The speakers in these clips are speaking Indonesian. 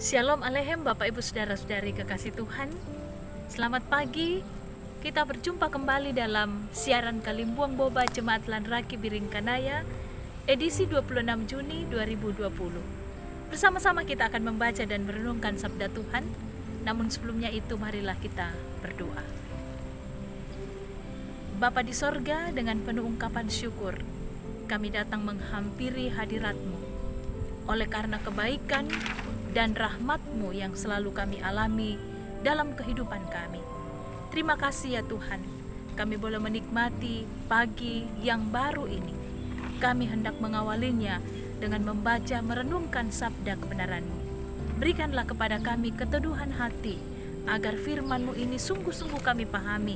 Shalom Aleichem Bapak Ibu Saudara-saudari kekasih Tuhan. Selamat pagi. Kita berjumpa kembali dalam siaran Kalimbuang Boba Jemaat Lanraki Biringkanaya edisi 26 Juni 2020. Bersama-sama kita akan membaca dan merenungkan sabda Tuhan. Namun sebelumnya itu marilah kita berdoa. Bapa di sorga, dengan penuh ungkapan syukur kami datang menghampiri hadirat-Mu oleh karena kebaikan dan rahmat-Mu yang selalu kami alami dalam kehidupan kami. Terima kasih ya Tuhan, kami boleh menikmati pagi yang baru ini. Kami hendak mengawalinya dengan membaca merenungkan sabda kebenaran-Mu. Berikanlah kepada kami keteduhan hati, agar firman-Mu ini sungguh-sungguh kami pahami,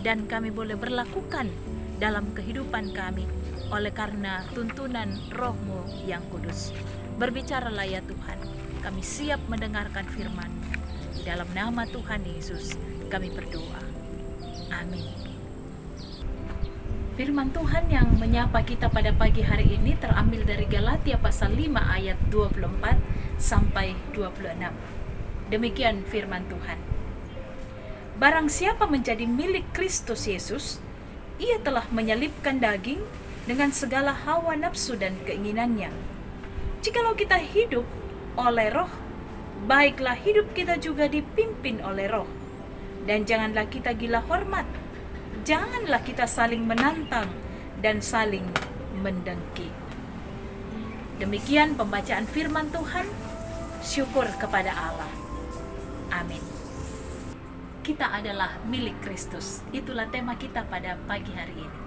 dan kami boleh berlakukan dalam kehidupan kami, oleh karena tuntunan Roh-Mu yang kudus. Berbicaralah ya Tuhan, kami siap mendengarkan firman-Mu. Di dalam nama Tuhan Yesus kami berdoa. Amin. Firman Tuhan yang menyapa kita pada pagi hari ini terambil dari Galatia pasal 5 ayat 24 sampai 26. Demikian firman Tuhan. Barang siapa menjadi milik Kristus Yesus, ia telah menyelipkan daging dengan segala hawa nafsu dan keinginannya. Jikalau kita hidup oleh Roh, baiklah hidup kita juga dipimpin oleh Roh. Dan janganlah kita gila hormat, janganlah kita saling menantang dan saling mendengki. Demikian pembacaan firman Tuhan. Syukur kepada Allah. Amin. Kita adalah milik Kristus. Itulah tema kita pada pagi hari ini.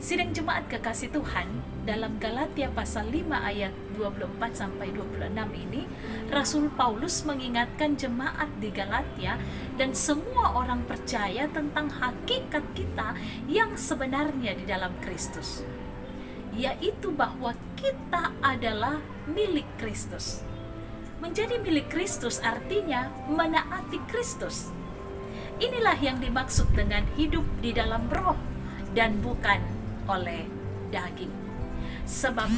Sidang jemaat kekasih Tuhan, dalam Galatia pasal 5 ayat 24 sampai 26 ini, Rasul Paulus mengingatkan jemaat di Galatia dan semua orang percaya tentang hakikat kita yang sebenarnya di dalam Kristus, yaitu bahwa kita adalah milik Kristus. Menjadi milik Kristus artinya menaati Kristus. Inilah yang dimaksud dengan hidup di dalam Roh dan bukan oleh daging. Sebab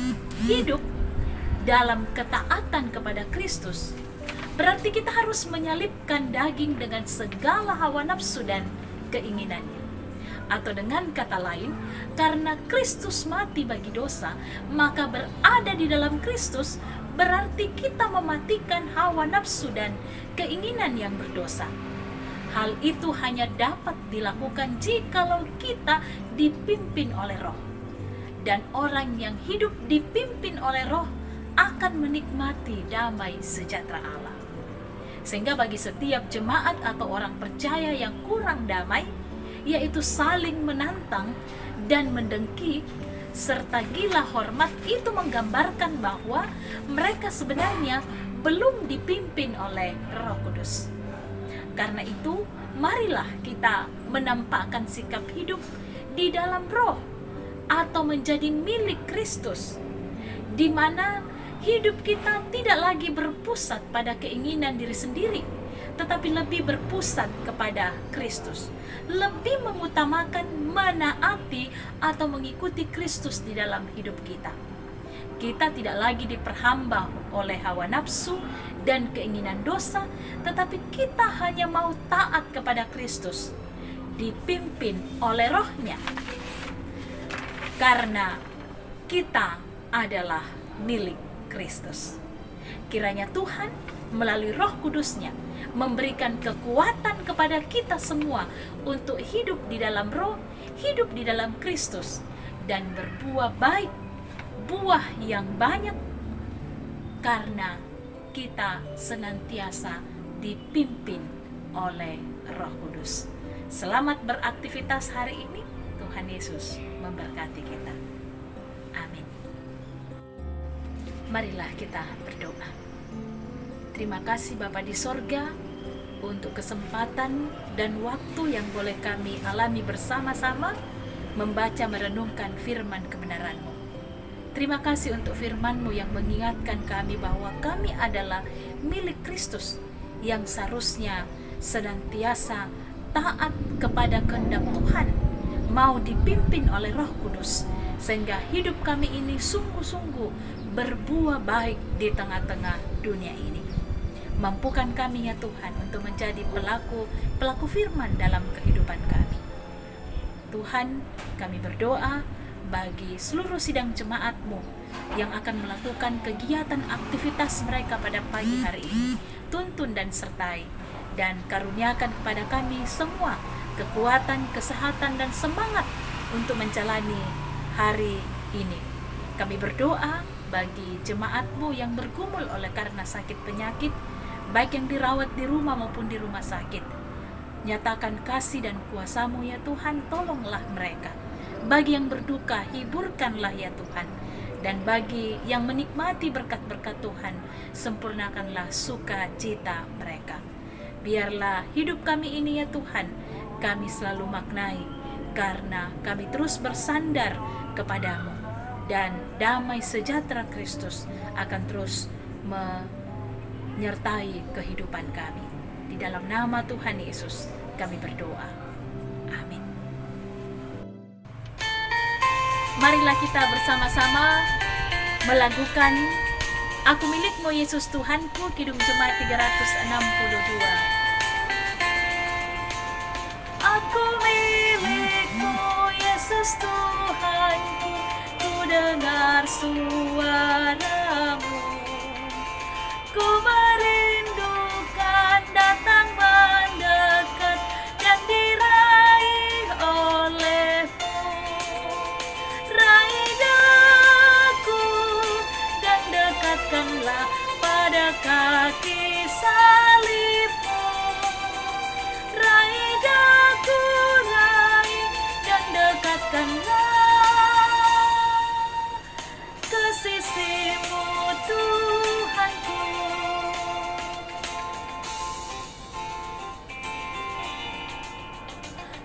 hidup dalam ketaatan kepada Kristus berarti kita harus menyalipkan daging dengan segala hawa nafsu dan keinginannya. Atau dengan kata lain, karena Kristus mati bagi dosa, maka berada di dalam Kristus berarti kita mematikan hawa nafsu dan keinginan yang berdosa. Hal itu hanya dapat dilakukan jikalau kita dipimpin oleh Roh. Dan orang yang hidup dipimpin oleh Roh akan menikmati damai sejahtera Allah. Sehingga bagi setiap jemaat atau orang percaya yang kurang damai, yaitu saling menantang dan mendengki, serta gila hormat, itu menggambarkan bahwa mereka sebenarnya belum dipimpin oleh Roh Kudus. Karena itu, marilah kita menampakkan sikap hidup di dalam Roh atau menjadi milik Kristus, di mana hidup kita tidak lagi berpusat pada keinginan diri sendiri, tetapi lebih berpusat kepada Kristus, lebih mengutamakan menaati atau mengikuti Kristus di dalam hidup kita. Kita tidak lagi diperhamba oleh hawa nafsu dan keinginan dosa, tetapi kita hanya mau taat kepada Kristus, dipimpin oleh Roh-Nya. Karena kita adalah milik Kristus. Kiranya Tuhan melalui Roh Kudus-Nya memberikan kekuatan kepada kita semua untuk hidup di dalam Roh, hidup di dalam Kristus, dan berbuah baik, buah yang banyak, karena kita senantiasa dipimpin oleh Roh Kudus. Selamat beraktivitas hari ini. Tuhan Yesus memberkati kita. Amin. Marilah kita berdoa. Terima kasih Bapa di sorga untuk kesempatan dan waktu yang boleh kami alami bersama-sama membaca merenungkan firman kebenaran-Mu. Terima kasih untuk firman-Mu yang mengingatkan kami bahwa kami adalah milik Kristus yang seharusnya senantiasa taat kepada kehendak Tuhan, mau dipimpin oleh Roh Kudus, sehingga hidup kami ini sungguh-sungguh berbuah baik di tengah-tengah dunia ini. Mampukan kami ya Tuhan untuk menjadi pelaku firman dalam kehidupan kami. Tuhan, kami berdoa bagi seluruh sidang jemaat-Mu yang akan melakukan kegiatan aktivitas mereka pada pagi hari ini. Tuntun dan sertai, dan karuniakan kepada kami semua kekuatan, kesehatan, dan semangat untuk menjalani hari ini. Kami berdoa bagi jemaat-Mu yang bergumul oleh karena sakit penyakit, baik yang dirawat di rumah maupun di rumah sakit. Nyatakan kasih dan kuasa-Mu ya Tuhan, tolonglah mereka. Bagi yang berduka, hiburkanlah ya Tuhan. Dan bagi yang menikmati berkat-berkat Tuhan, sempurnakanlah sukacita mereka. Biarlah hidup kami ini ya Tuhan, kami selalu maknai, karena kami terus bersandar kepadamu. Dan damai sejahtera Kristus akan terus menyertai kehidupan kami. Di dalam nama Tuhan Yesus kami berdoa. Amin. Marilah kita bersama-sama melakukan Aku Milikmu Yesus Tuhanku, Kidung Jemaat 362. Aku milikmu Yesus Tuhanku, ku dengar suaramu, ku merindukan datang mendekat dan diraih olehmu. Raih daku dan dekatkanlah pada kaki salibmu. Raih daku, raih dan dekatkanlah ke sisimu Tuhanku.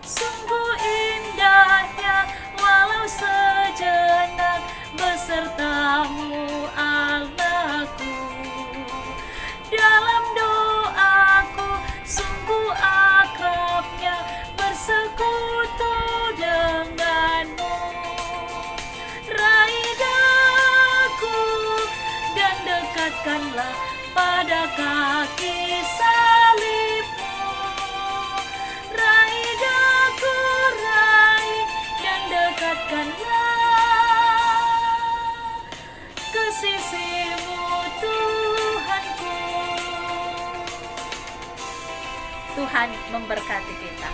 Sungguh indahnya walau sejenak besertamu Allahku. Dalam doaku sungguh akrabnya bersekutu denganmu. Raih daku dan dekatkanlah pada kaki salibmu. Raih daku, raih dan dekatkanlah ke sisimu Tuhanku. Tuhan memberkati kita.